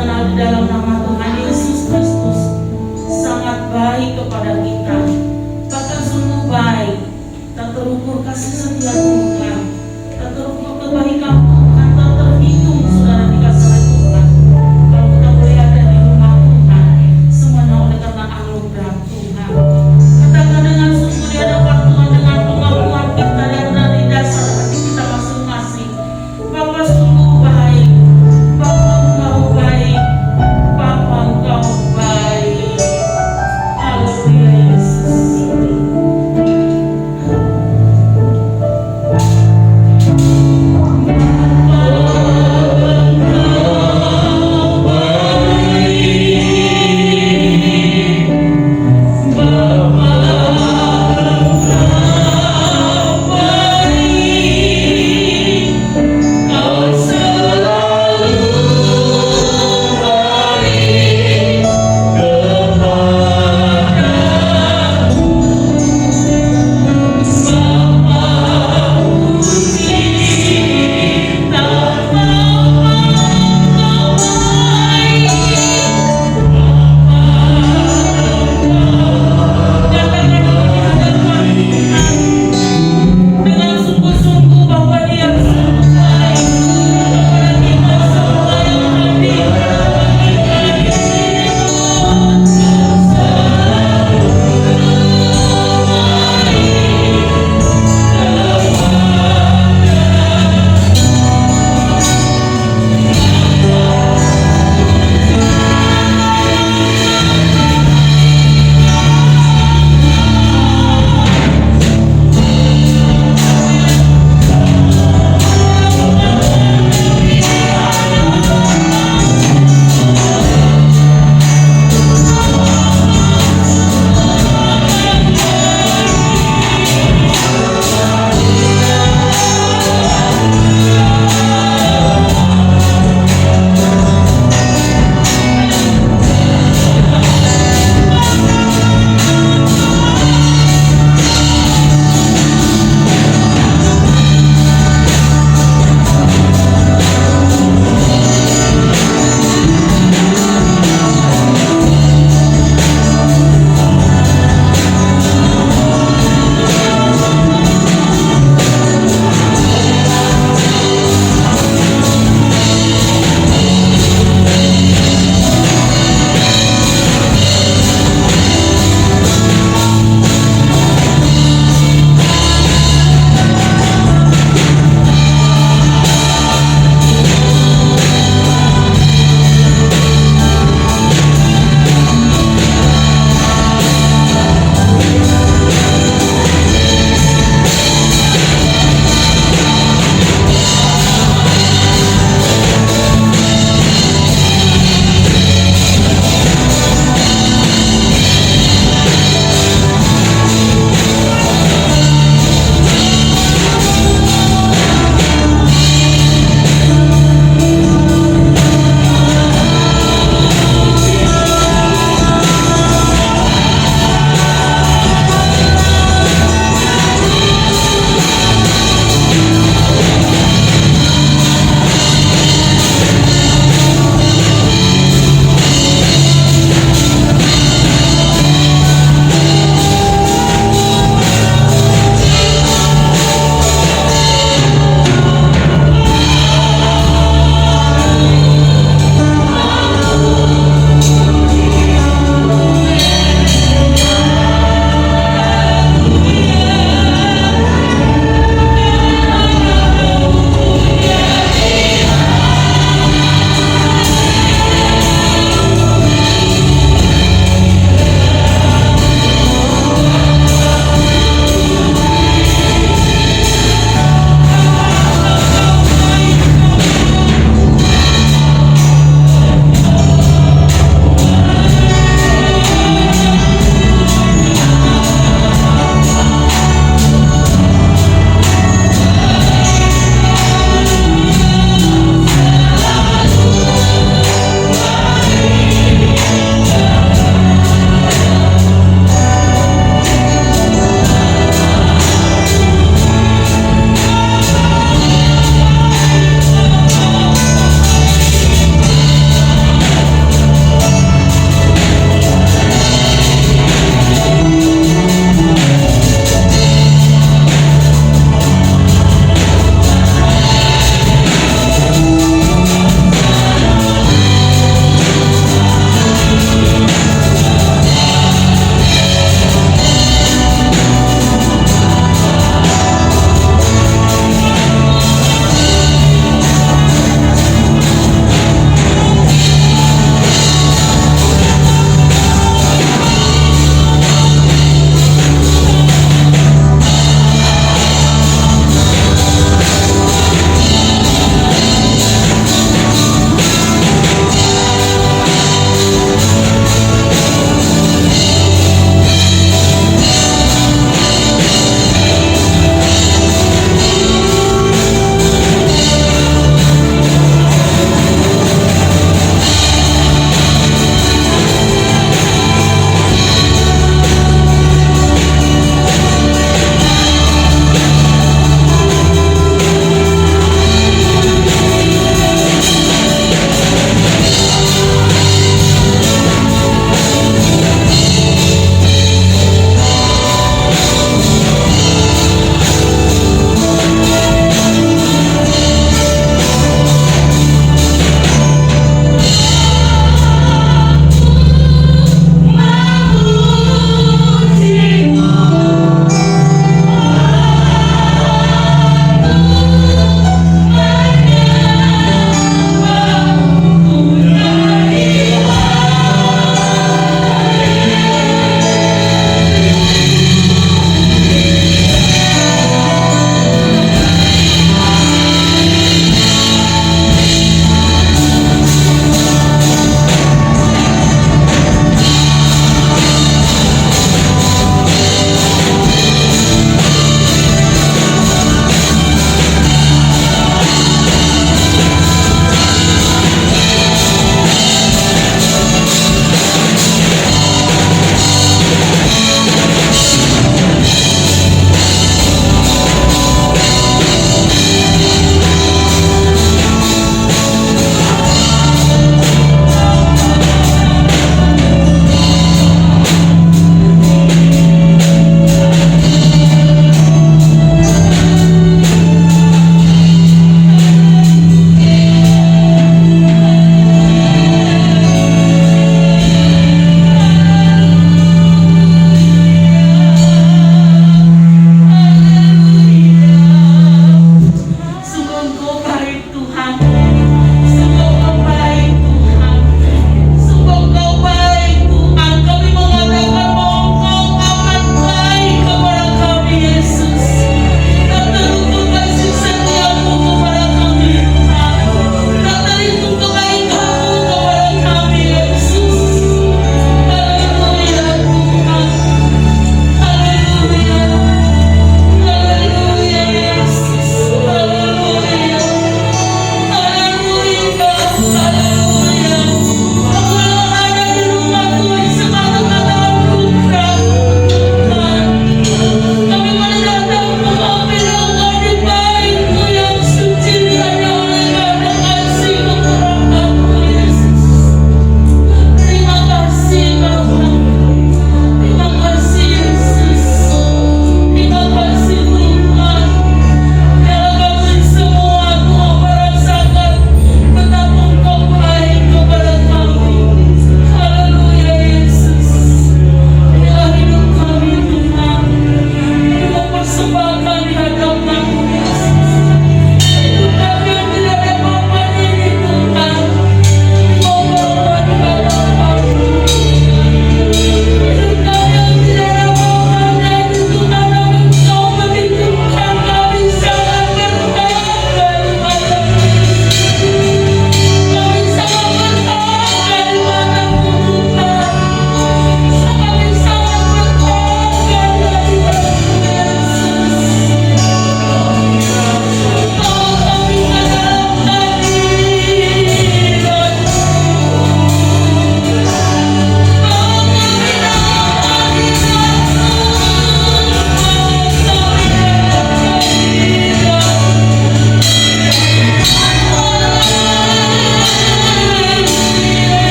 mengenal di dalam nama Tuhan Yesus Kristus sangat baik kepada kita, bahkan sungguh baik. Tak terukur kasih setia Tuhan, tak terukur kebaikan Tuhan, tak terhitung saudara dikasih oleh Tuhan. Kalau kita boleh ada di rumah Tuhan, semuanya oleh karena anugerah Tuhan. Katakan dengan sungguh di hadapan Tuhan dengan pengakuan kita yang dari dasar hati kita masing-masing. Bapa sungguh baik, Bapa Engkau baik, Bapa Engkau baik. Haleluya Yesus.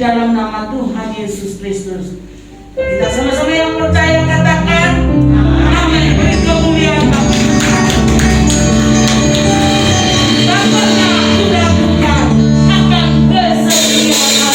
dalam nama Tuhan Yesus Kristus. Kita sama-sama yang percaya katakan amin. Beri kemuliaan Bapa. Bapaknya sudah bukan akan kesetiaan.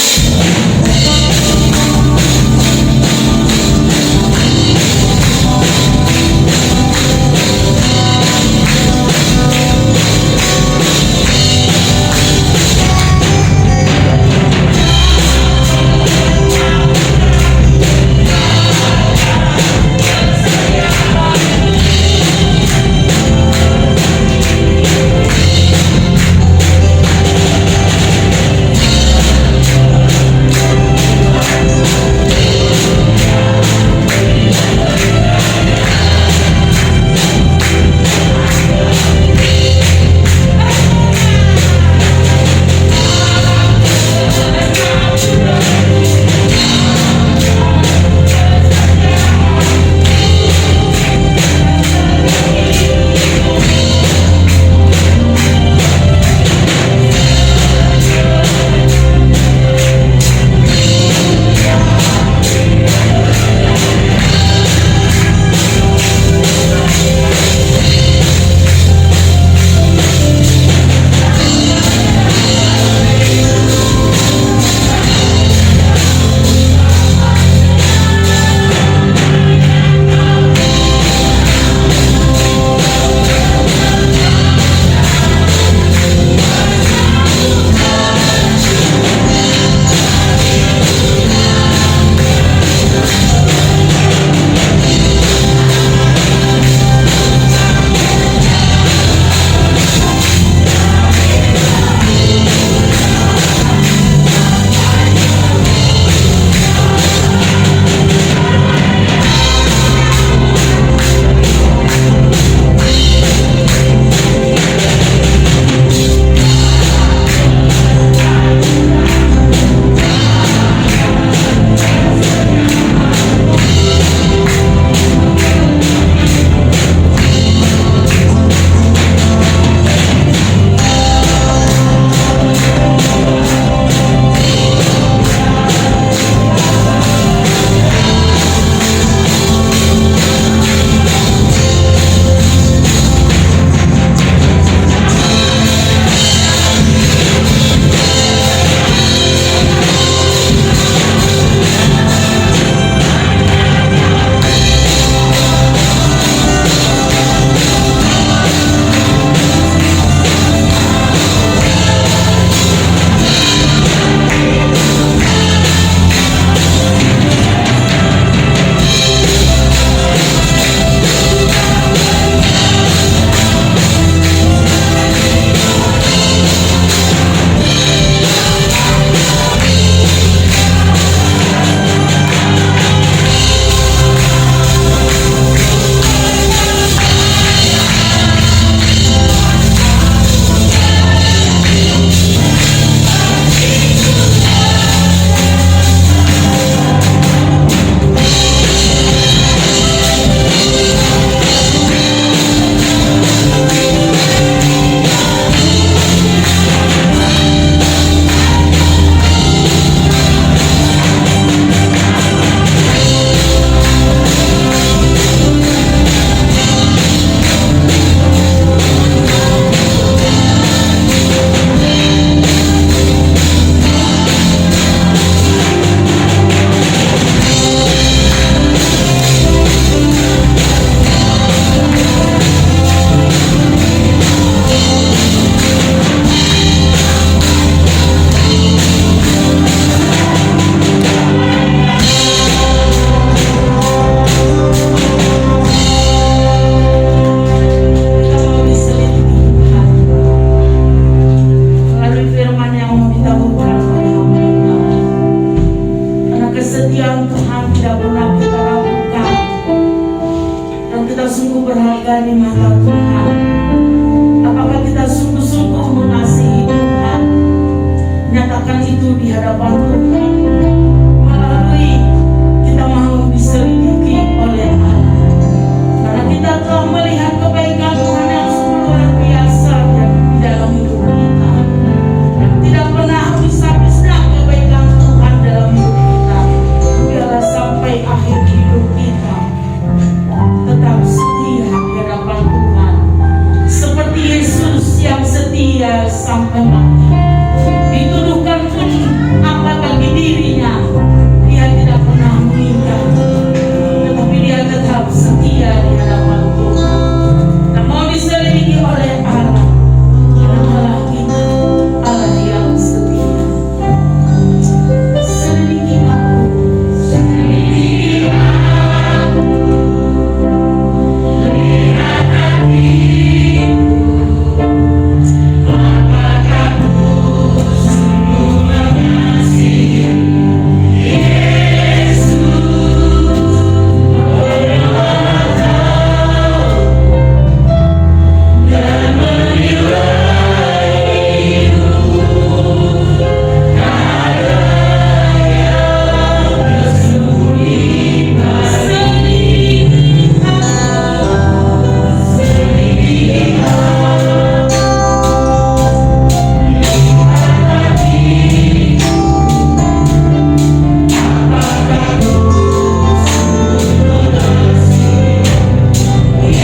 pada mati. Dituduhkan pun apa bagi dirinya, dia tidak pernah meninggal, tetapi dia tetap setia di hadapan Tuhan dan mau diselidiki oleh Allah. Karena Allah kita Allah yang setia. Selidiki aku, selidiki aku, lihat hatiku, apakah ku sungguh mengasihi Yesus. Allah tahu dan menilai hidupku, ada yang bersembunyi selidiki aku, selidiki aku, lihat hatiku, apakah ku sungguh mengasihi Yesus.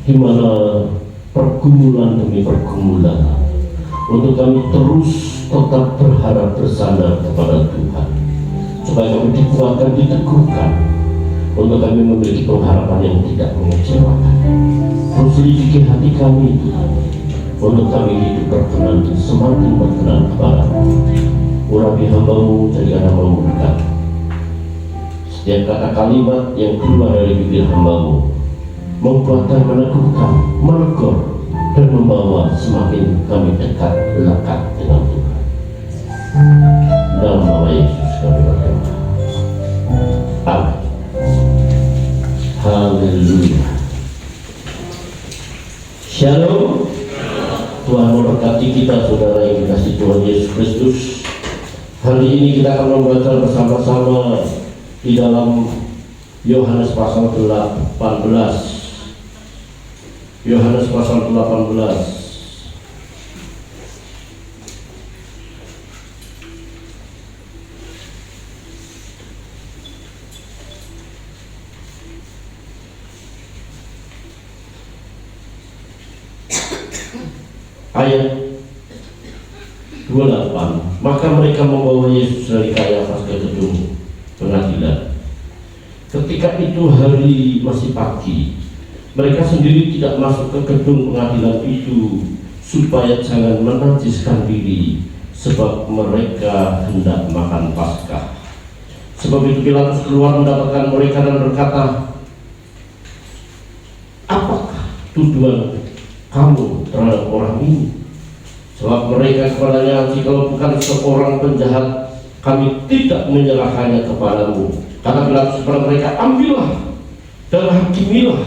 di mana pergumulan demi pergumulan untuk kami terus tetap berharap bersandar kepada Tuhan, supaya kami dikuatkan, diteguhkan, untuk kami memiliki pengharapan yang tidak mengecewakan. Terus selidiki hati kami Tuhan, untuk kami hidup berkenan, semakin berkenan kepada-Mu. Urapi hamba-Mu, jadikan hamba-Mu dekat. Setiap kata kalimat yang keluar dari bibir hamba-Mu menguatkan, meneguhkan, menegur, dan membawa semakin kami dekat, lekat dengan Tuhan. kita, saudara yang dikasihi Tuhan Yesus Kristus. Hari ini kita akan membaca bersama-sama di dalam Yohanes pasal 18. Yohanes pasal 18. Ayat 28. Maka mereka membawa Yesus dari Kayafas ke gedung pengadilan. Ketika itu hari masih pagi. Mereka sendiri tidak masuk ke gedung pengadilan itu supaya jangan menajiskan diri, sebab mereka hendak makan Paskah. Sebab itu Pilatus keluar mendapatkan mereka dan berkata, apakah tuduhan kamu terhadap orang ini? Sebab mereka kepadanya, jikalau bukan seorang penjahat, kami tidak menyerahkannya kepadamu. Kata Pilatus kepada mereka, ambillah dan hakimilah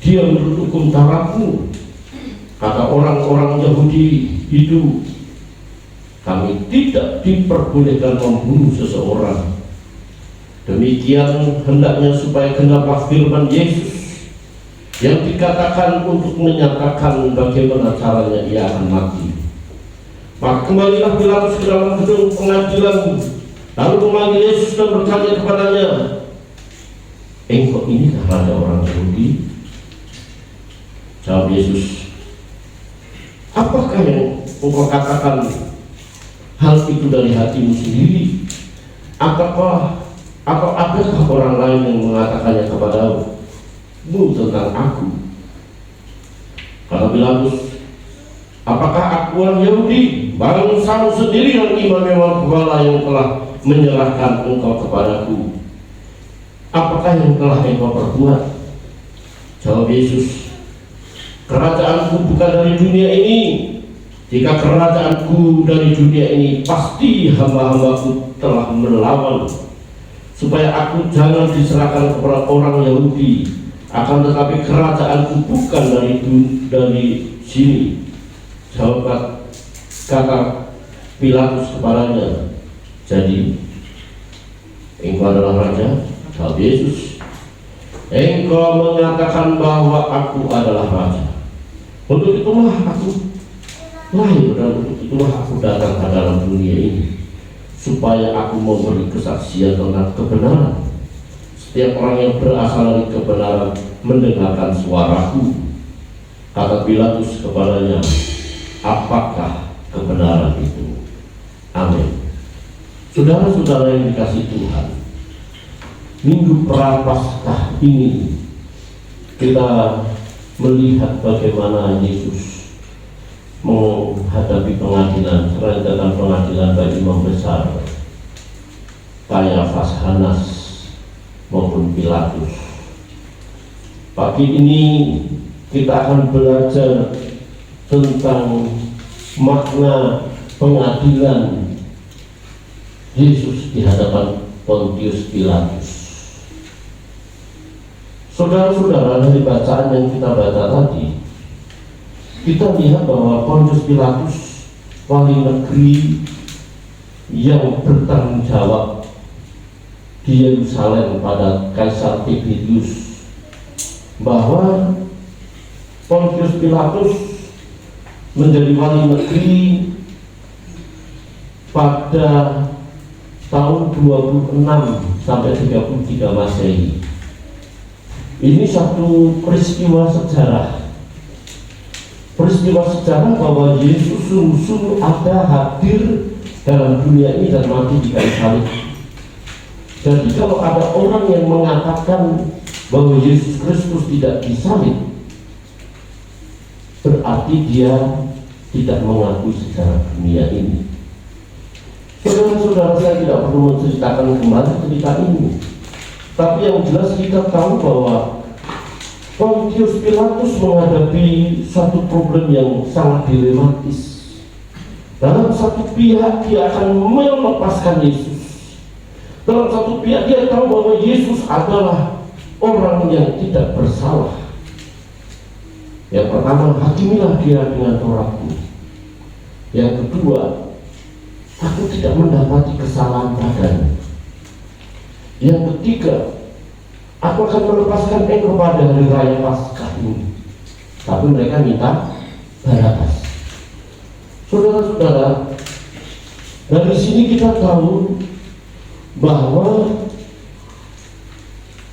dia menurut hukum Tauratmu. Kata orang-orang Yahudi itu, kami tidak diperbolehkan membunuh seseorang. Demikian hendaknya supaya genaplah firman Yesus yang dikatakan untuk menyatakan bagaimana caranya ia akan mati. Maka kembalilah Pilatus ke dalam gedung pengadilan, lalu memanggil Yesus dan bertanya kepadanya, engkau inikah raja orang Yahudi? Jawab Yesus, apakah yang engkau katakan hal itu dari hatimu sendiri? Atau adakah orang lain yang mengatakannya kepadamu tentang aku? Kata Pilatus, apakah aku orang Yahudi, bangsamu sendiri dan imam-imam kepala yang telah menyerahkan engkau kepadaku? Apakah yang telah engkau perbuat? Jawab Yesus, kerajaanku bukan dari dunia ini. Jika kerajaanku dari dunia ini, pasti hamba-hambaku telah melawan, supaya aku jangan diserahkan kepada orang Yahudi. Akan tetapi kerajaanku bukan dari sini. Jawab kata Pilatus kepadanya, jadi engkau adalah raja? Jawab Yesus, engkau mengatakan bahwa aku adalah raja. Untuk itulah aku lahir dan untuk itulah aku datang ke dalam dunia ini, supaya aku memberi kesaksian tentang kebenaran. Setiap orang yang berasal dari kebenaran mendengarkan suaraku. Kata Pilatus kepadanya, apakah kebenaran itu? Amin. Saudara-saudara yang dikasihi Tuhan, Minggu Prapaskah ini kita melihat bagaimana Yesus menghadapi pengadilan, serangkaian pengadilan bagi imam besar Kayafas, Hanas maupun Pilatus. Pagi ini kita akan belajar tentang makna pengadilan Yesus di hadapan Pontius Pilatus. Saudara-saudara, dari bacaan yang kita baca tadi, kita lihat bahwa Pontius Pilatus, wali negeri yang bertanggung jawab di Yerusalem pada Kaisar Tiberius, bahwa Pontius Pilatus menjadi wali negeri pada tahun 26 sampai 33 Masehi. Ini satu peristiwa sejarah. Peristiwa sejarah bahwa Yesus sungguh-sungguh ada hadir dalam dunia ini dan mati di kayu salib. Jadi kalau ada orang yang mengatakan bahwa Yesus Kristus tidak disalib, berarti dia tidak mengakui sejarah dunia ini. Saudara-saudara, saya tidak perlu menceritakan kembali cerita ini, tapi yang jelas kita tahu bahwa Pontius Pilatus menghadapi satu problem yang sangat dilematis. Dalam satu pihak dia akan melepaskan Yesus, dalam satu pihak dia tahu bahwa Yesus adalah orang yang tidak bersalah. Yang pertama, hakimilah dia dengan Tauratmu. Yang kedua, aku tidak mendapati kesalahan padanya. Yang ketiga, aku akan melepaskan engkau pada hari raya Paskah ini. Tapi mereka minta Barabas. Saudara-saudara, dari sini kita tahu bahwa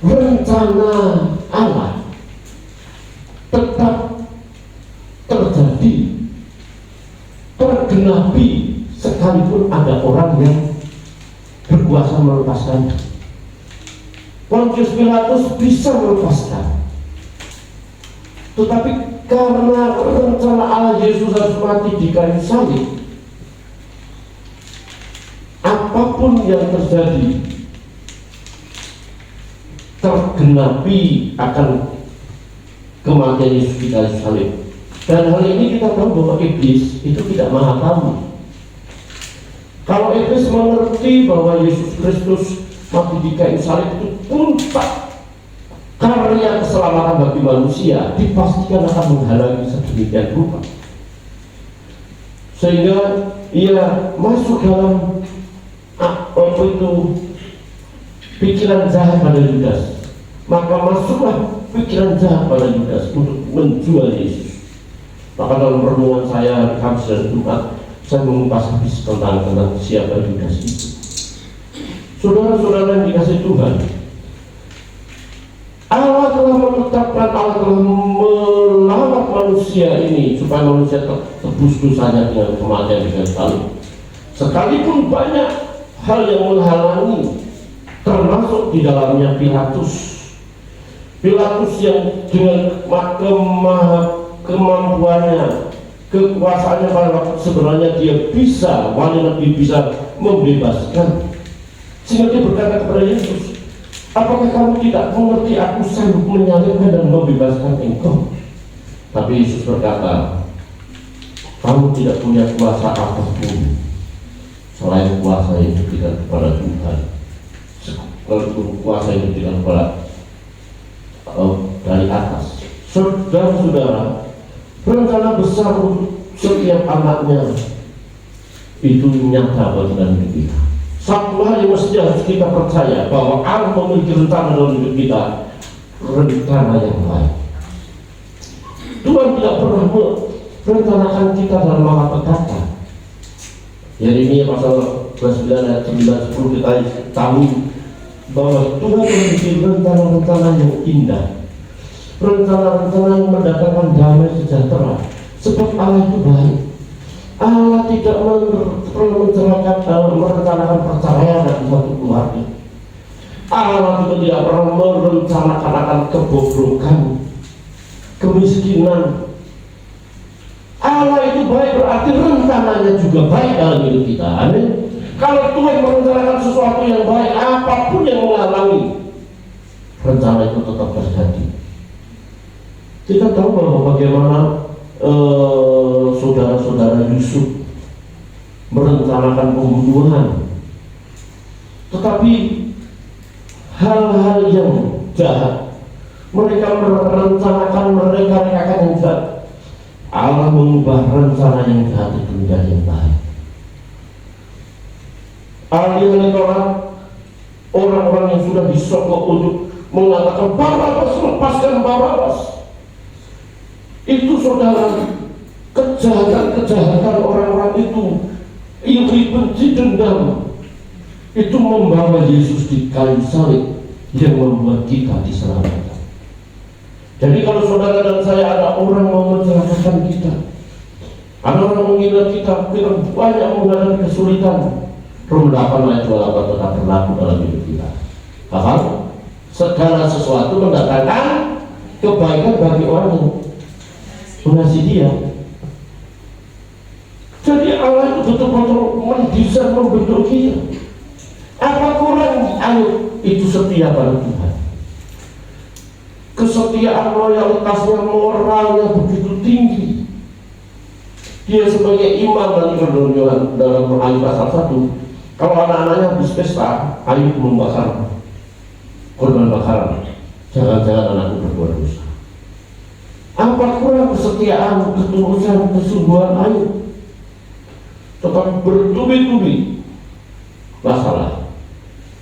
rencana Allah tetap terjadi, tergenapi, sekalipun ada orang yang berkuasa melepaskan. Pontius Pilatus bisa melepaskan, tetapi karena rencana Allah Yesus harus mati di kayu salib, apapun yang terjadi tergenapi akan kematian Yesus di kayu salib. Dan hal ini kita tahu bahwa iblis itu tidak maha tahu. Kalau iblis mengerti bahwa Yesus Kristus mati di kayu salib itu puncak karya keselamatan bagi manusia, dipastikan akan menghalangi sedemikian rupa, sehingga ia masuk dalam apa itu pikiran jahat pada Yudas. Maka masuklah pikiran jahat pada Yudas untuk menjual Yesus. Maka dalam renungan saya Kamis dan Jumat, saya mengupas habis tentang siapa Yudas itu. Saudara-saudara yang dikasih Tuhan, Allah telah menetapkan, Allah telah melawat manusia ini supaya manusia tebus dosanya dengan kematian di kayu salib. Sekalipun banyak hal yang menghalangi, termasuk di dalamnya Pilatus yang dengan kemampuannya, kekuasaannya pada waktu sebenarnya dia bisa, lebih bisa membebaskan, sehingga dia berkata kepada Yesus, apakah kamu tidak mengerti aku sanggup menyalibkan dan membebaskan engkau? Tapi Yesus berkata, kamu tidak punya kuasa apapun selain kuasa yang diberikan kepada Tuhan. Kalau kuasa yang diberikan kepada dari atas. Saudara-saudara, rencana besar untuk setiap anaknya itu nyata dalam hidup kita. Satu hal yang mesti harus kita percaya, bahwa Allah memiliki rencana dalam hidup kita, rencana yang baik. Tuhan tidak pernah merencanakan kita dalam malapetaka. Yeremia pasal 29 ayat 9-10 kita tahu bahwa Tuhan memiliki rencana-rencana yang indah, rencana-rencana yang mendatangkan damai sejahtera. Sebab Allah itu baik. Allah tidak perlu merencanakan perceraian dalam satu keluarga. Allah juga tidak pernah merencanakan akan kebobrokan, kemiskinan. Allah itu baik, berarti rencananya juga baik dalam hidup kita. Amin. Kalau Tuhan merencanakan sesuatu yang baik, apapun yang menghalangi, rencana itu tetap terjadi. Kita tahu bahwa bagaimana saudara-saudara Yusuf merencanakan pembunuhan, tetapi hal-hal yang jahat mereka merencanakan, mereka yang jahat, Allah mengubah rencana yang jahat itu menjadi yang baik. Alih-alih orang-orang yang sudah disogok untuk mengatakan Barabas, lepaskan Barabas, itu saudara, kejahatan orang-orang itu, iri, benci, dendam, itu membawa Yesus di kayu salib yang membuat kita diselamatkan. Jadi kalau saudara dan saya ada orang mau mencelakakan kita, ada orang menghina kita banyak menghadapi kesulitan, Rom 8 ayat 28 tetap berlaku dalam hidup kita. Paham? Segala sesuatu mendatangkan kebaikan bagi orang yang mengasihi dia. Jadi Allah itu betul-betul mendesain, membentuk kita. Apa kurang? Ayo, itu setia pada Tuhan. Kesetiaan, loyalitasnya, moralnya begitu tinggi. Dia sebagai imam dalam Ayub pasal 1. Kalau anak-anaknya habis pesta, Ayub membakar korban bakaran. Jangan-jangan anakku berbuat dosa. Apa kurang kesetiaan, ketulusan, kesungguhan Ayub? tetapi bertubi-tubi masalah.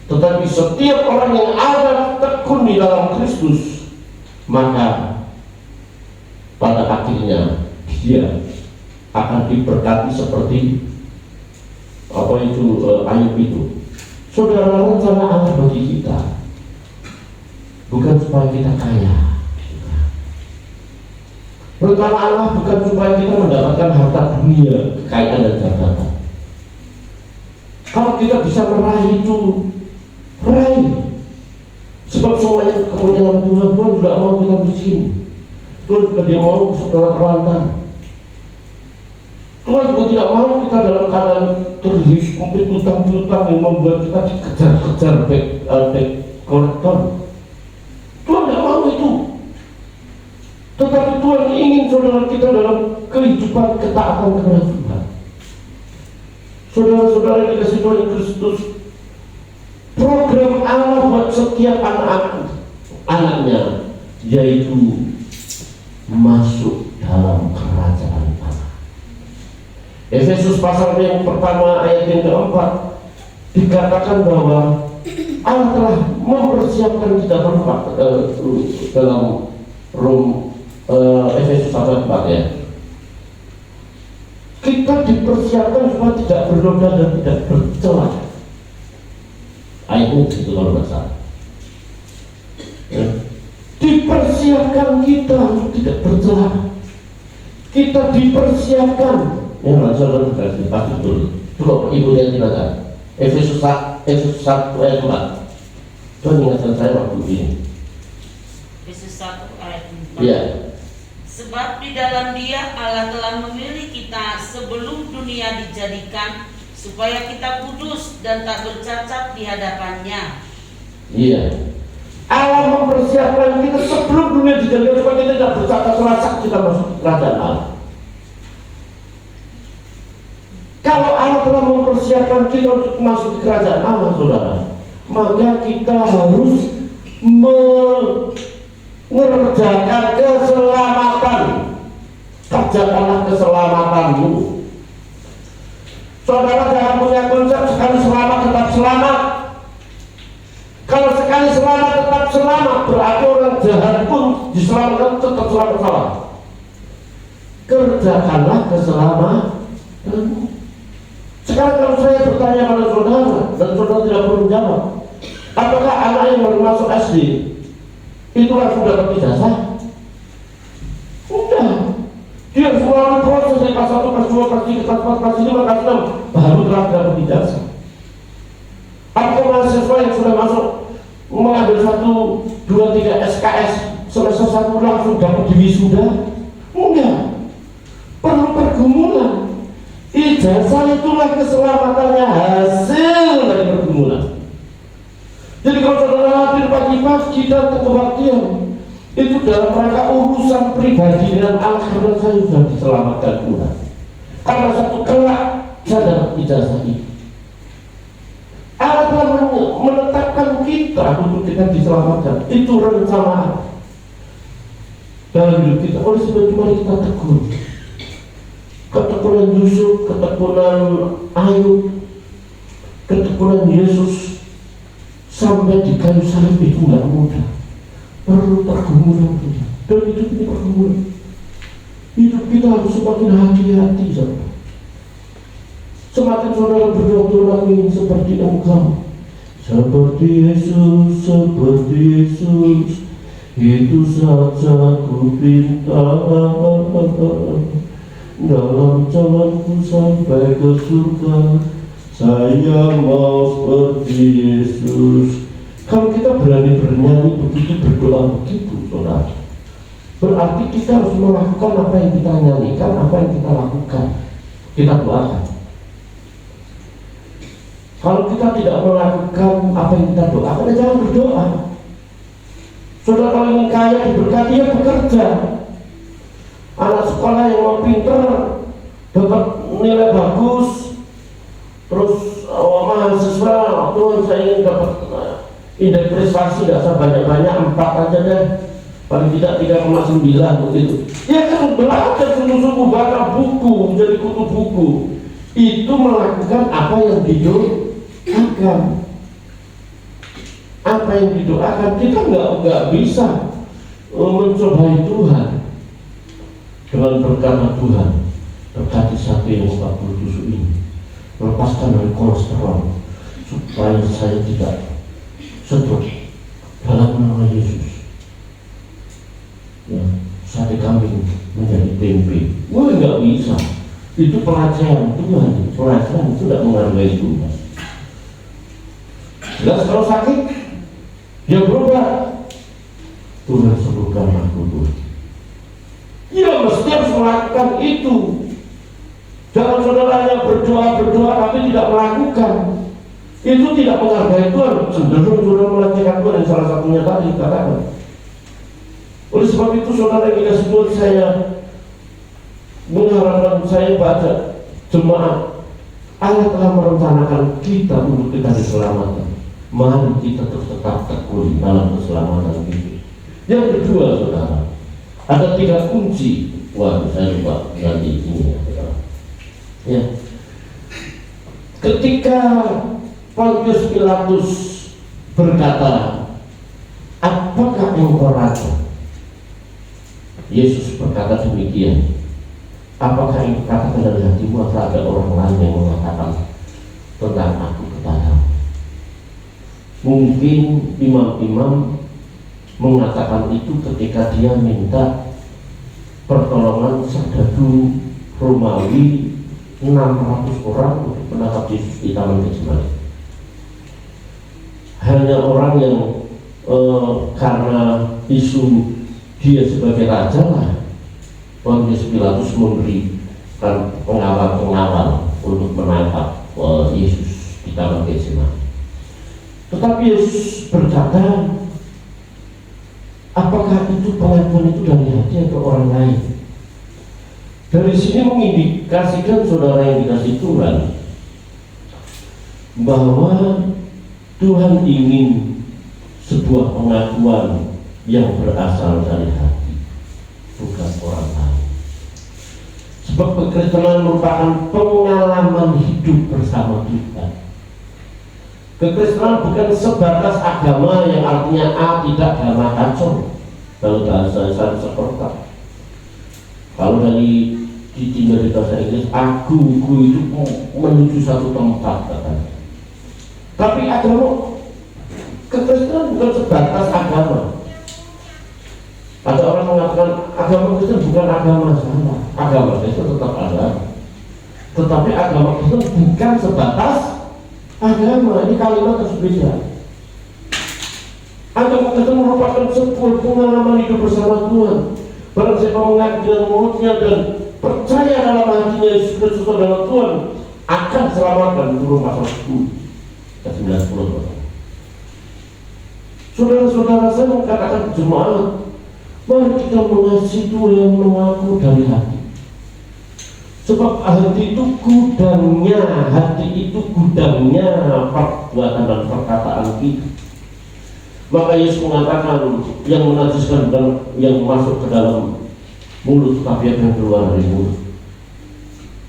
Tetapi setiap orang yang ada tekun di dalam Kristus, maka pada akhirnya dia akan diberkati seperti apa itu Ayub itu. Saudara, rencana Allah bagi kita bukan supaya kita kaya. Rencana Allah bukan supaya kita mendapatkan harta dunia, kekayaan dan jabatan. Kalau kita bisa meraih itu, raih. Sebab semuanya kemuliaan Tuhan. Tuhan juga mau kita miskin. Tuhan juga dia mau saudara terlantar. Tuhan juga tidak mau kita dalam keadaan terhimpit utang-utang yang membuat kita dikejar-kejar back kolektor. Tuhan tidak mau itu. Tetapi Tuhan ingin saudara kita dalam kehidupan ketaatan kepada Tuhan. Saudara-saudara yang dikasihi Tuhan Kristus, program Allah buat setiap anak-anaknya yaitu masuk dalam kerajaan Allah. Efesus pasal yang pertama ayat yang keempat dikatakan bahwa Allah telah mempersiapkan kita dalam Efesus 1:4 ya. Kita dipersiapkan supaya tidak bernoda dan tidak bercela. Ayatnya itu kalau nggak salah. Ya. Dipersiapkan kita untuk tidak bercela. Kita dipersiapkan. Ya, saudara pasti betul. Coba ibu lihat silakan. Efesus 1 ayat 4. Tuhan ingatkan saya waktu ini. Efesus 1 ayat 4. Iya. Sebab di dalam Dia Allah telah memilih kita sebelum dunia dijadikan, supaya kita kudus dan tak bercacat di hadapan-Nya. Iya. Allah mempersiapkan kita sebelum dunia dijadikan supaya kita tidak bercacat saat kita masuk kerajaan Allah. Kalau Allah telah mempersiapkan kita untuk masuk ke kerajaan Allah, saudara, maka kita harus mengerjakan keselamatan. Kerjakanlah keselamatanmu. Saudara jangan punya konsep sekali selamat tetap selamat. Kalau sekali selamat tetap selamat, berarti orang jahat pun diselamatkan tetap selamat salah. Kerjakanlah keselamatanmu. Sekarang kalau saya bertanya pada saudara dan saudara tidak perlu jawab, apakah anak yang baru masuk SD itu langsung dapat ijazah? Udah, dia melalui proses dari kelas 1, kelas 2, kelas 3, kelas 4, kelas 5, kelas 6 baru telah dapat ijazah. Apakah mahasiswa yang sudah masuk mengambil 1, 2, 3 SKS semester 1 langsung dapat wisuda? Enggak, perlu pergumulan. Ijazah itulah keselamatannya, hasil dari pergumulan. Jadi kalau saudara hadir pagi-pagi dan kebaktian, itu dalam rangka urusan pribadi dengan Allah, karena saya sudah diselamatkan Tuhan. Karena satu kelak saya dapat ijazah itu. Allah telah menetapkan kita untuk kita diselamatkan. Itu rencana dalam hidup kita. Oleh sebab itu mari kita tekun. Ketekunan Yusuf, ketekunan Ayub, ketekunan Yesus sampai di kayu salib itu nggak mudah, perlu pergumulan kita. Dan hidup ini pergumulan. Hidup kita harus semakin hati-hati, saudara. Semakin saudara berdoa, ingin seperti Engkau, seperti Yesus, itu saja ku pinta. Dalam jalanku sampai ke surga, saya mau seperti Yesus. Kalau kita berani bernyanyi begitu, berdoa begitu, saudara, berarti kita harus melakukan apa yang kita nyanyikan, apa yang kita lakukan, kita doakan. Kalau kita tidak melakukan apa yang kita doakan, jangan berdoa. Saudara, kalau ingin kaya diberkati, ya bekerja. Anak sekolah yang mau pinter, dapat nilai bagus, terus mahasiswa, Tuhan saya ingin dapat indeks prestasi, nggak usah banyak-banyak, 4 aja deh, paling tidak 3,9 begitu. Ya kan belajar sungguh-sungguh, baca buku, menjadi kutu buku. itu melakukan apa yang didoakan. Apa yang didoakan, kita nggak bisa mencobai Tuhan dengan berkata, Tuhan berkati satu yang 40 tusuk ini, lepaskan dari kolesterol supaya saya tidak stroke dalam nama Yesus. Ya, sate kambing menjadi tempe. Wah, nggak bisa. Itu pelacaan Tuhan. Pelacaan itu tidak menghargai Tuhan. Jelas kalau sakit, dia berubah. Tuhan sembuhkan aku Tuhan. Ya, mesti harus melakukan itu. Jangan saudaranya berdoa tapi tidak melakukan. Itu tidak menghargai Tuhan. Cenderung saudara melecehkan Tuhan, yang salah satunya tadi katakan. Oleh sebab itu saudara yang dikasih Tuhan, saya mengharapkan, saya baca jemaat, Allah telah merencanakan kita untuk kita diselamatkan. Mari kita terus tetap tekun dalam keselamatan ini. Yang kedua saudara, ada 3 kunci. Wah, saya lupa nanti ini ya, saudara. Ya. Ketika Pontius Pilatus berkata, apakah engkau raja? Yesus berkata demikian. Apakah yang dikatakan dari hatimu atau ada orang lain yang mengatakan tentang aku kepadamu? Mungkin imam-imam mengatakan itu ketika dia minta pertolongan serdadu Romawi 600 orang untuk menangkap Yesus di Taman Getsemani. Hanya orang yang karena isu dia sebagai raja lah, Pontius Pilatus memberikan pengawal-pengawal untuk menangkap Yesus di Taman Getsemani. Tetapi Yesus berkata, apakah itu pengakuan itu dari hati atau orang lain? Dari sini mengindikasikan saudara yang dikasih Tuhan bahwa Tuhan ingin sebuah pengakuan yang berasal dari hati, bukan orang lain. Sebab kekristenan merupakan pengalaman hidup bersama Tuhan. Kekristenan bukan sebatas agama yang artinya A tidak agama kacau. Kalau bahasa saya seperti kalau di bahasa Inggris, aku itu menuju satu tempat katanya. Tapi agama kekristenan bukan sebatas agama. Ada orang mengatakan agama Kristen bukan agama salah. Agama Kristen tetap ada. Tetapi agama Kristen bukan sebatas agama. Ini kalimat harus beda. Agama Kristen merupakan sebuah pengalaman hidup bersama Tuhan. Barang siapa mengaku dengan mulutnya dan percaya dalam hatinya Yesus Kristus adalah Tuhan, akan selamatkan. Turun pasal 10 ke 19. Saudara-saudara, saya mengatakan jemaat, mari kita mengasihi Tuhan yang mengaku dari hati. Sebab hati itu gudangnya perbuatan dan perkataan kita. Maka Yesus mengatakan yang menajiskan dan yang masuk ke dalam mulut, tapi yang keluar dari mulut.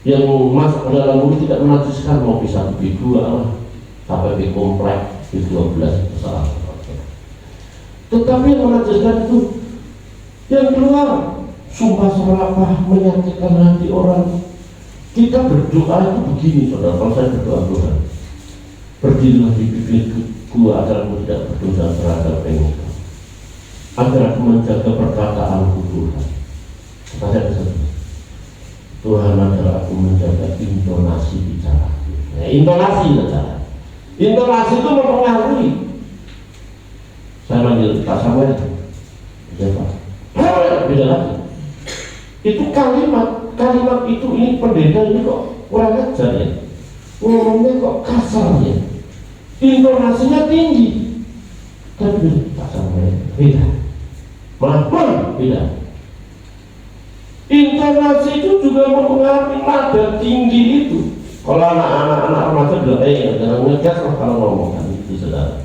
Yang masuk ke dalam mulut tidak menajiskan, mau bisa B2 lah, sampai B komplek, B12 itu salah. Tetapi yang menajiskan itu yang keluar, sumpah serapah, menyakitkan hati orang. Kita berdoa itu begini saudara, kalau saya berdoa Tuhan, berdirilah di bibirku agar aku tidak berdosa terhadap engkau, agar aku menjaga perkataanku Tuhan. Kata Tuhan, agar aku menjaga intonasi bicaraku. Nah, intonasi saja. Intonasi itu mempengaruhi. Saya manggil Pak Samuel, ya Pak, beda lagi. Itu kalimat itu, ini pendeta ini kok kurang ajar ya, ngomongnya kok kasar ya, intonasinya tinggi. Tapi Pak Samuel beda, malah beda. Intonasi itu juga mempengaruhi nada tinggi itu. Kalau anak remaja bilang, jangan ngegas lah kalau ngomong kan itu saudara.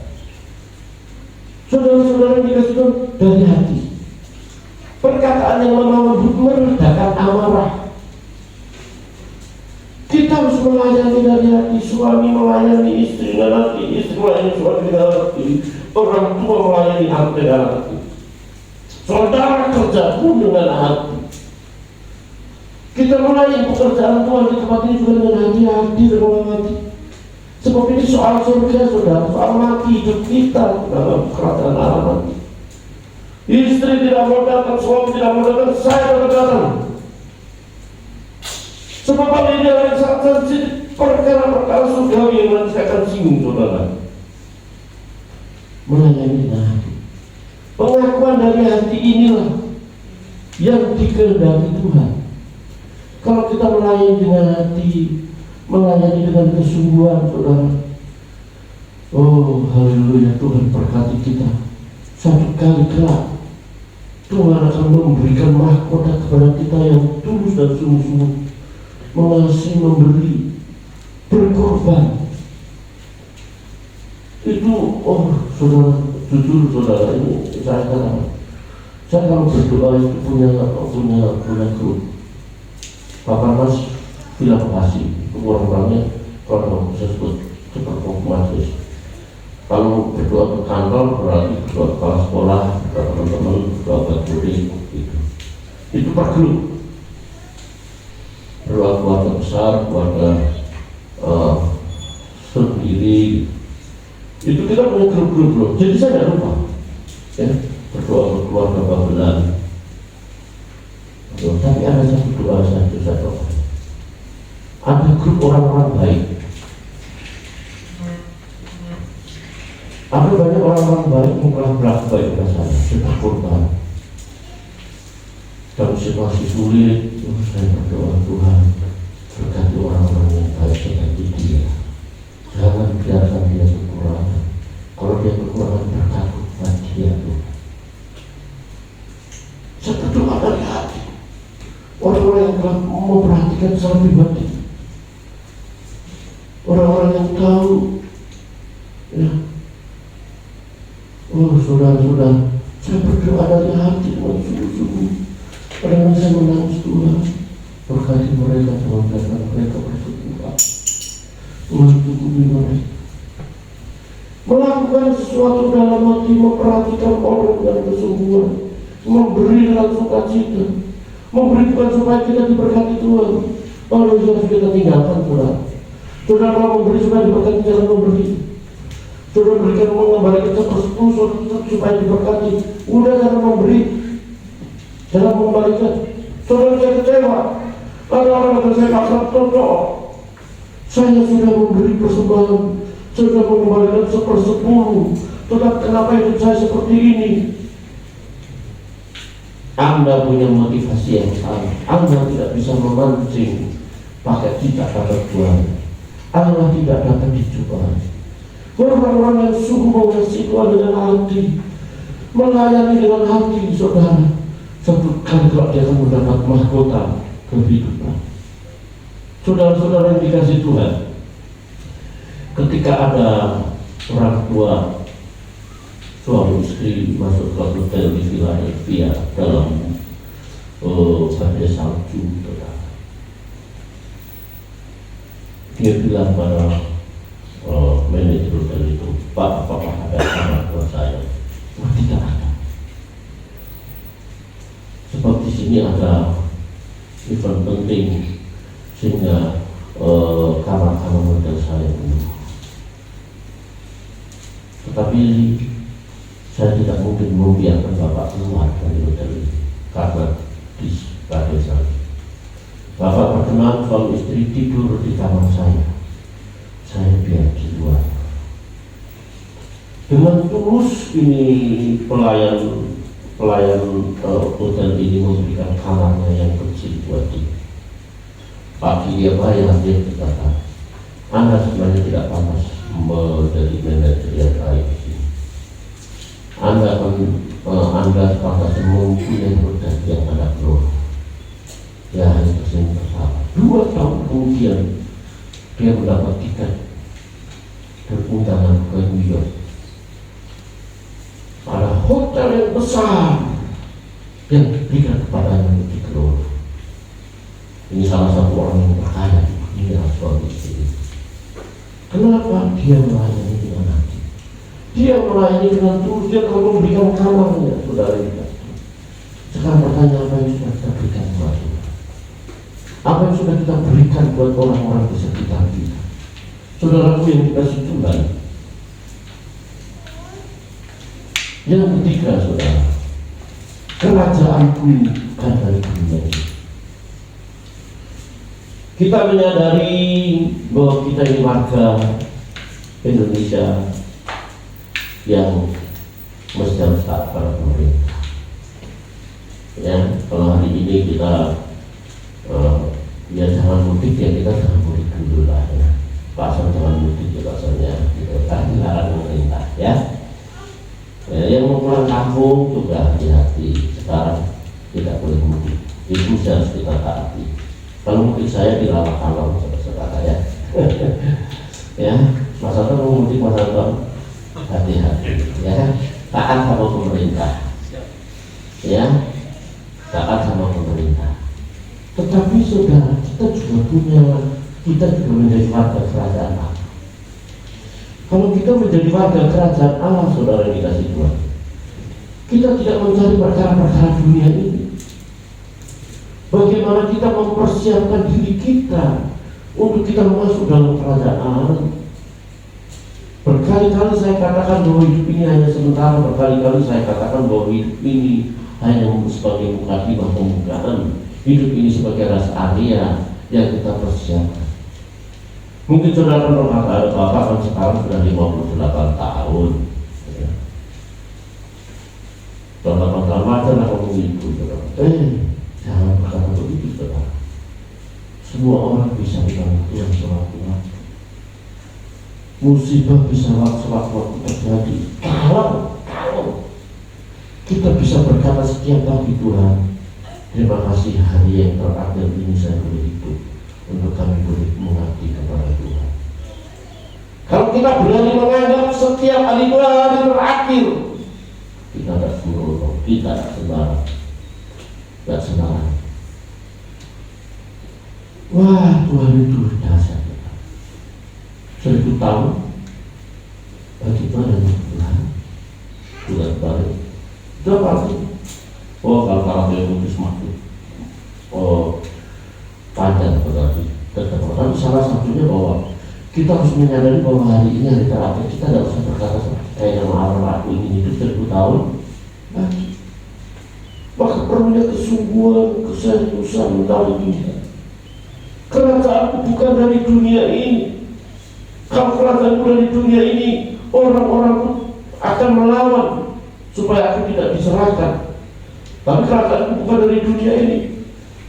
Saudara-saudara yang dikasih Tuhan dari hati. Perkataan yang lemah lembut meredakan amarah. Kita harus melayani dari hati, suami melayani istri dengan hati, istri melayani suami dengan hati, orang tua melayani anak dengan hati, saudara kerja pun dengan hati. Kita melayani pekerjaan Tuhan di tempat ini juga dengan hati-hati, dengan hati. Sebab ini soal surga, saudara, soal mati hidup kita dalam kerajaan Allah nanti. Istri tidak mau datang, suami tidak mau datang, saya akan datang. Sebab hal ini adalah yang sangat sensitif, perkara-perkara surgawi yang nanti saya akan singgung, saudara. Melayani dengan hati. Pengakuan dari hati inilah yang dikehendaki Tuhan. Kalau kita melayani dengan hati, melayani dengan kesungguhan, saudara, oh haleluya, Tuhan berkati kita. Satu kali kelak Tuhan akan memberikan mahkota kepada kita yang tulus dan sungguh-sungguh mengasihi, memberi, berkorban. Itu, oh saudara, jujur saudara, ini saya katakan, saya kalau berdoa itu punya grup. Bapak Mas bilang kasih orang-orangnya, kalau saya sebut seperti majlis. Kalau berdoa ke kantor berarti berdoa kepala sekolah, berdoa teman-teman, berdoa ke guru, gitu. Itu per grup. Berdoa keluarga besar, keluarga sendiri. Itu kita punya grup-grup. Jadi saya tidak lupa, ya, berdoa ke keluarga Babelan. Tapi ada satu doa saya doa. Ada grup orang-orang baik. Ada banyak orang-orang baik yang telah berlaku baik kepada saya, sudah korban. Dalam situasi sulit, saya berdoa, Tuhan berkati orang-orang yang baik seperti dia. Jangan biarkan dia kekurangan. Kalau dia kekurangan, berkati kepada dia, Tuhan. Saya berdoa dari hati. Orang-orang yang telah memperhatikan secara pribadi, orang-orang yang tahu, ya. Oh saudara-saudara, saya berdoa dari hati dengan sungguh-sungguh. Karena saya menangis, Tuhan berkati mereka, Tuhan, karena mereka bersyukur. Tuhan cukupi mereka. Melakukan sesuatu dalam hati, memperhatikan orang dengan kesungguhan, memberi dengan sukacita, memberi bukan supaya kita diberkati Tuhan. Kalau harus kita tinggalkan, saudara. Saudara mau memberi supaya diberkati, jangan memberi. Saudara berikan mengembalikan sepersepuluh supaya diberkati. Udah jangan memberi, jangan mengembalikan. Saudara saya kecewa. Ada orang yang saya paksa contoh. Saya sudah memberi persembahan, sudah mengembalikan sepersepuluh. Tetapi kenapa hidup saya seperti ini? Anda punya motivasi yang salah. Anda tidak bisa memancing pakai tidak dapat Tuhan. Anda tidak dapat dicoba. Orang-orang yang sungguh mengasihi Tuhan dengan hati, melayani dengan hati, saudara, satu kali kalau dia akan mendapat mahkota kehidupan. Saudara-saudara yang dikasih Tuhan, ketika ada orang tua suami istri masuk ke hotel di Philadelphia dalam badai salju, dia bilang pada manajer hotel itu, Pak, apakah ada kamar buat saya? Oh, tidak ada. Sebab di sini ada event penting sehingga kamar-kamar hotel saya penuh. Tetapi saya tidak mungkin membiarkan Bapak keluar dari hotel ini karena di badai salju. Bapak berkenan suami istri tidur di kamar saya biar di luar. Dengan tulus ini pelayan hotel ini memberikan kamarnya yang kecil buat dia. Pagi dia bayar, dia berkata, Anda sebenarnya tidak pantas menjadi manajer yang baik di sini. Anda pantas mempunyai hotel yang ada keluar. Ya, itu yang pertama. 2 tahun kemudian dia mendapat tiket undangan ke New York. Pada hotel yang besar yang diberikan kepadanya di keluar. Ini salah satu orang yang berkaya di dunia. Kenapa? Dia melayani dengan hati. Dia melayani dengan tulus. Dia telah memberikan kamarnya, saudara kita. Sekarang pertanyaan, apa yang sudah kita berikan buat Tuhan? Apa yang sudah kita berikan buat orang-orang di sekitar kita? Saudaraku yang dikasih Tuhan. Yang ketiga, saudara, kerajaanku bukan dari dunia ini. Kita menyadari bahwa kita ini warga Indonesia yang mesti harus taat pada pemerintah. Ya, kalau hari ini kita ya jangan mudik, ya kita jangan mudik dulu lah ya. Pasal jangan mudik ya pasalnya gitu kan, dilarang pemerintah ya. Yang mau pulang kampung juga hati-hati. Sekarang tidak boleh mudik. Itu harus kita taati. Kalau mudik saya di Lawak-Kalong, saudara ya. Ya, Mas Anton mau mudik, Mas Anton hati-hati ya. Taat sama pemerintah. Ya, taat sama pemerintah. Tetapi saudara, kita juga menjadi warga kerajaan Allah. Kalau kita menjadi warga kerajaan Allah, saudara yang dikasih Tuhan, kita tidak mencari perkara-perkara dunia ini. Bagaimana kita mempersiapkan diri kita untuk kita masuk dalam kerajaan Allah. Berkali-kali saya katakan bahwa hidup ini hanya sementara. Berkali-kali saya katakan bahwa hidup ini hanya sebagai mukadimah pembukaan. Hidup ini sebagai rest area yang kita persiapkan. Mungkin saudara berkata, Bapak kan sekarang sudah 58 tahun ya. 58 tahun wajar lah kamu itu, saudara. Jangan berkata begitu, saudara. Semua orang bisa bilang Tuhan sewaktu waktu. Musibah bisa sewaktu-waktu terjadi. Kalau kita bisa berkata setiap pagi, Tuhan, terima kasih hari yang terakhir ini saya boleh hidup untuk kami boleh mengabdi kepada Tuhan. Kalau kita berani menganggap setiap hari Tuhan hari terakhir, kita tidak sembrono, kita tidak sembarang, tidak sembarang. Wah, Tuhan itu dahsyat. 1000 tahun bagaimana Tuhan? Tuhan balik. Itu apa artinya? Oh, kalau karakter yang itu semakin panjang berarti. Tapi salah satunya bahwa kita harus menyadari bahwa hari ini hari terakhir. Kita tidak usah berkata kayak nama Arab, aku ingin hidup 1000 tahun lagi. Maka perlunya kesungguhan, keseriusan tadi. Kerajaanku bukan dari dunia ini. Kalau kerajaanku dari dunia ini, orang-orang akan melawan supaya aku tidak diserahkan. Tapi kerajaanku bukan dari dunia ini.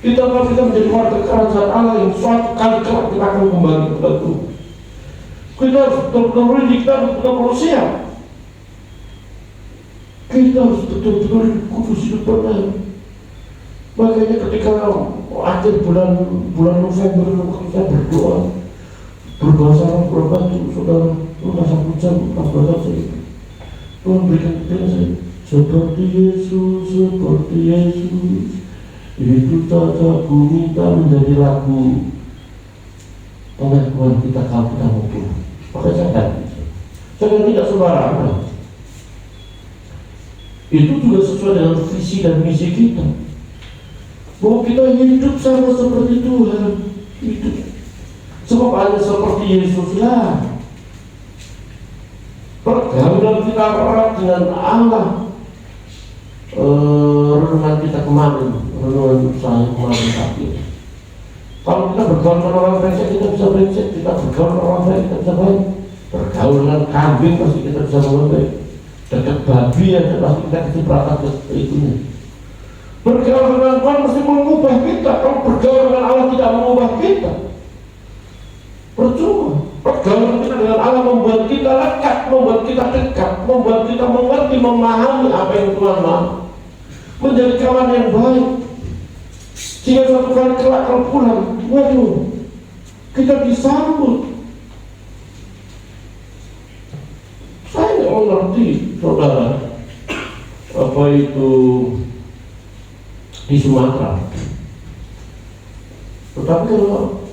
Kita menjadi warga kerajaan Allah yang suatu kali kelak kita akan kembali kepada Tuhan. Kita harus betul-betul ready, kita harus betul-betul siap. Kita harus betul-betul kudus hidup benar. Makanya ketika akhir bulan November kita berdoa, berbahasa Arab berapa itu, saudara, sudah 1 jam bahasa saya. Tuhan berikan kepada saya. Seperti Yesus, itu saja aku minta menjadi lagu pengakuan kita kalau kita mau pulang. Maka jangan tidak sembarangan. Itu juga sesuai dengan visi dan misi kita, bahwa kita hidup sama seperti Tuhan. Hidup sebab hanya seperti Yesus lah. Pergaulan kita erat dengan Allah. Renungan kita kemarin, renungan saya kemarin tadi. Kalau kita bergaul dengan orang brengsek, kita bisa brengsek. Kita bergaul dengan orang baik, kita bisa baik. Bergaul dengan kambing, pasti kita bisa baik. Dekat babi aja pasti kita kecipratan ke itunya. Bergaul dengan Tuhan mesti mengubah kita. Kalau bergaul dengan Allah tidak mengubah kita, percuma. Pergaulan kita dengan Allah membuat kita lekat, membuat kita dekat, membuat kita mengerti, memahami apa yang Tuhan mau, menjadi kawan yang baik. Sehingga suatu kali kelak kalau pulang, waduh, kita disambut. Saya nggak mengerti, saudara, apa itu di Sumatera. Tetapi kalau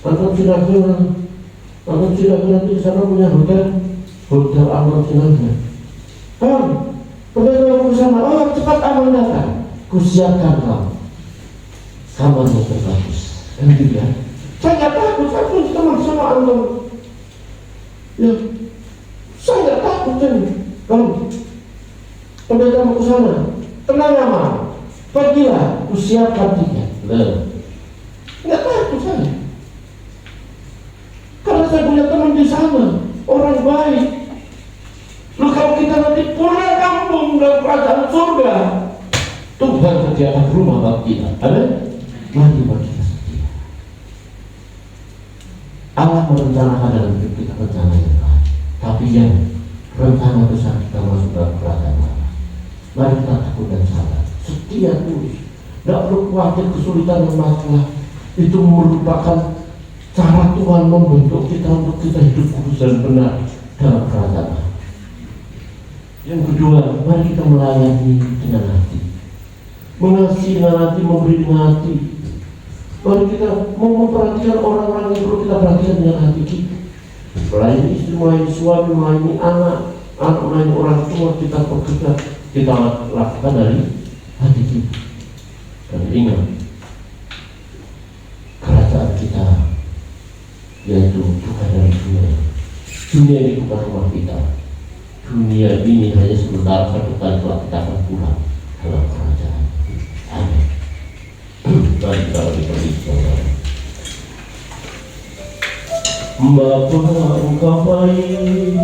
Anton sudah bilang, Atau kira-kira di sana punya hotel aman sinarnya. Pendeta mau ke sana, oh cepat aman datang. Kusiapkan kau kamar yang terbagus. Yang tiga, saya nggak takut, saya pun teman sama Anda. Ya, saya nggak takut kan. Kalau pendeta mau ke sana, tenang aman, pergilah, kusiapkan tiket. Nggak takut saya, karena saya punya teman di sana, orang baik. Lalu kalau kita nanti pulang kampung dalam kerajaan surga, Tuhan sediakan rumah bagi kita. Amin. Mari kita setia. Allah merencanakan dalam hidup kita rencana yang baik, tapi yang rencana besar kita masuk dalam kerajaan Allah. Mari kita takut dan sabar, setia terus. Tidak perlu khawatir kesulitan dan masalah. Itu merupakan cara Tuhan membentuk kita untuk kita hidup kudus dan benar dalam kerajaan Allah. Yang kedua, mari kita melayani dengan hati, mengasihi dengan hati, memberi dengan hati. Mari kita memperhatikan orang-orang yang perlu kita perhatikan dengan hati kita. Melayani istri, melayani suami, melayani anak, melayani orang tua, kita bekerja, kita lakukan dari hati kita. Dan ingat, kerajaan kita yaitu bukan dari dunia. Dunia ini bukan rumah kita. Dunia ini hanya sebentar, satu kali telah kita akan pulang dalam kerajaan. Amin. Mari kita berdoa. Bapa Engkau baik,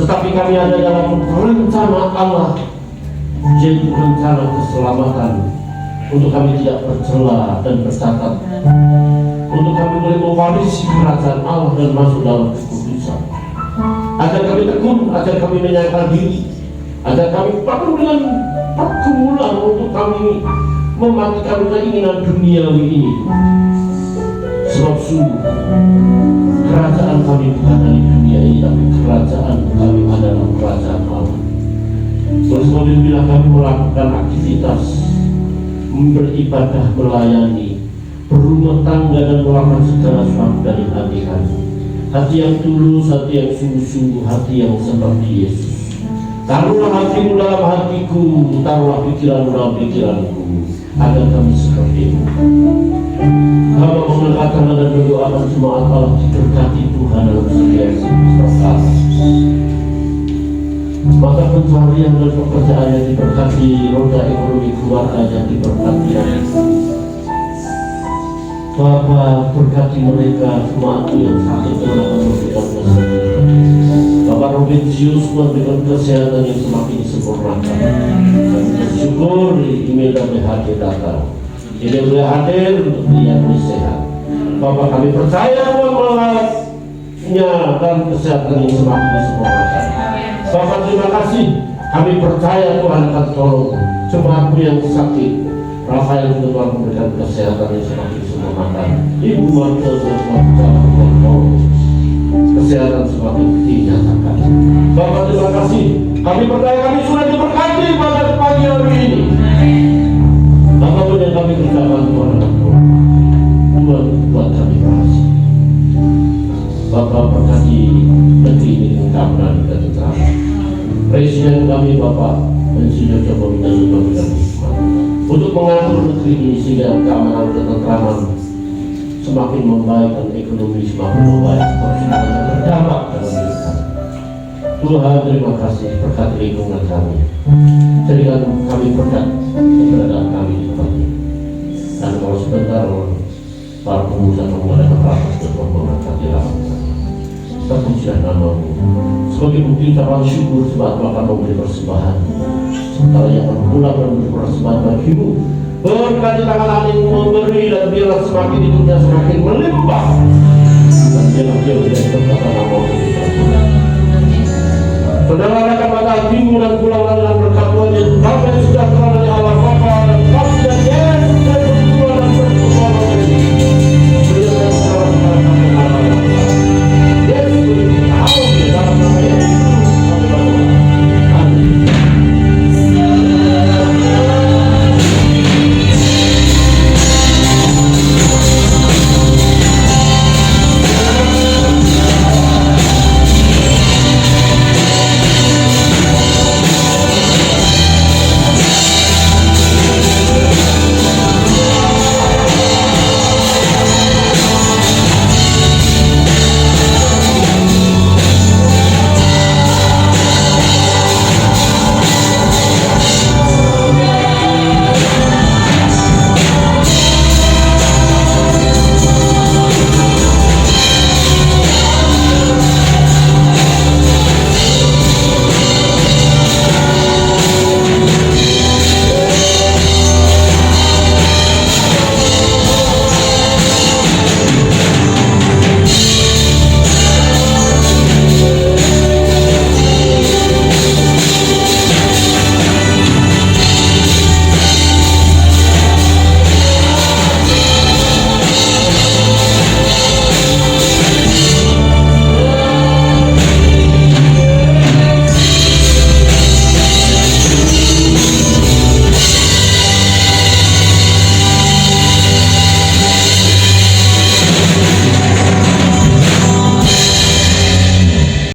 tetapi kami ada dalam rencana Allah, yaitu rencana keselamatan, untuk kami tidak bercela dan bercatat, untuk kami boleh mewarisi kerajaan Allah dan masuk dalam kekudusan. agar kami tekun, agar kami menyangkal diri, agar kami penuh dengan pergumulan untuk kami mematikan keinginan duniawi ini. Sebab sungguh kerajaan kami bukan dari dunia ini, tapi kerajaan kami adalah kerajaan Allah. Oleh sebab itu bila kami melakukan aktivitas, beribadah, melayani, berumah tangga dan melakukan segala sesuatu dari hati kami, hati yang tulus, hati yang sungguh-sungguh, hati yang seperti Yesus. Taruhlah hatimu dalam hatiku, taruhlah pikiranmu dalam pikiranku, agar kami seperti itu. Hamba mengatakan dan berdoakan jemaat Allah diberkati Tuhan dalam setiap perkara. Maka pencarian dan pekerjaan yang diberkati, roda ekonomi keluarga yang diberkati. Bapa, berkati mereka jemaatmu yang sakit, Tuhan akan memberikan kesehatan. Bapak Robinsius memberikan kesehatan yang semakin disempurnakan. Kami bersyukur email dan BHD datang. Ini boleh hadir untuk dia boleh sehat. Bapak, kami percaya Tuhan melawatnya dan kesehatan yang semakin disempurnakan. Bapak, terima kasih. Kami percaya Tuhan akan tolong jemaatmu yang sakit. Rafael juga Tuhan memberikan kesehatan yang semakin disempurnakan. Ibu Marta dan Tuhan tolong kesehatan semakin dinyatakan. Bapak, terima kasih. Kami percaya kami sudah diberkati pada pagi hari ini. Apapun yang kami kerjakan Tuhan akan tolong. Tuhan buat kami berhasil. Bapak, berkati negeri ini dengan keamanan dan ketentraman. Presiden kami Bapak Insinyur Joko Widodo memberikan hikmat untuk mengatur negeri ini sehingga keamanan dan ketentraman semakin membaik dan ekonomi semakin membaik, semuanya berdampak dalam hidup kami. Tuhan, terima kasih berkat lingkungan kami. Jadikan kami berkat keberadaan kami di tempat ini. Dan kalau sebentar para pengusaha mengadakan rapat untuk memberkati rapat kami. Terpujilah nama-Mu. Sebagai bukti ucapan syukur sebab akan memberi persembahan. Sementara yang berpulang dan memberi persembahan bagi-Mu. Berkati tangan angin memberi dan biarlah semakin hidupnya semakin melimpah. Dan biarlah dia menjadi berkata nama-Mu. Saudara akan mata hatimu dan pulanglah dengan berkat Tuhan yang damai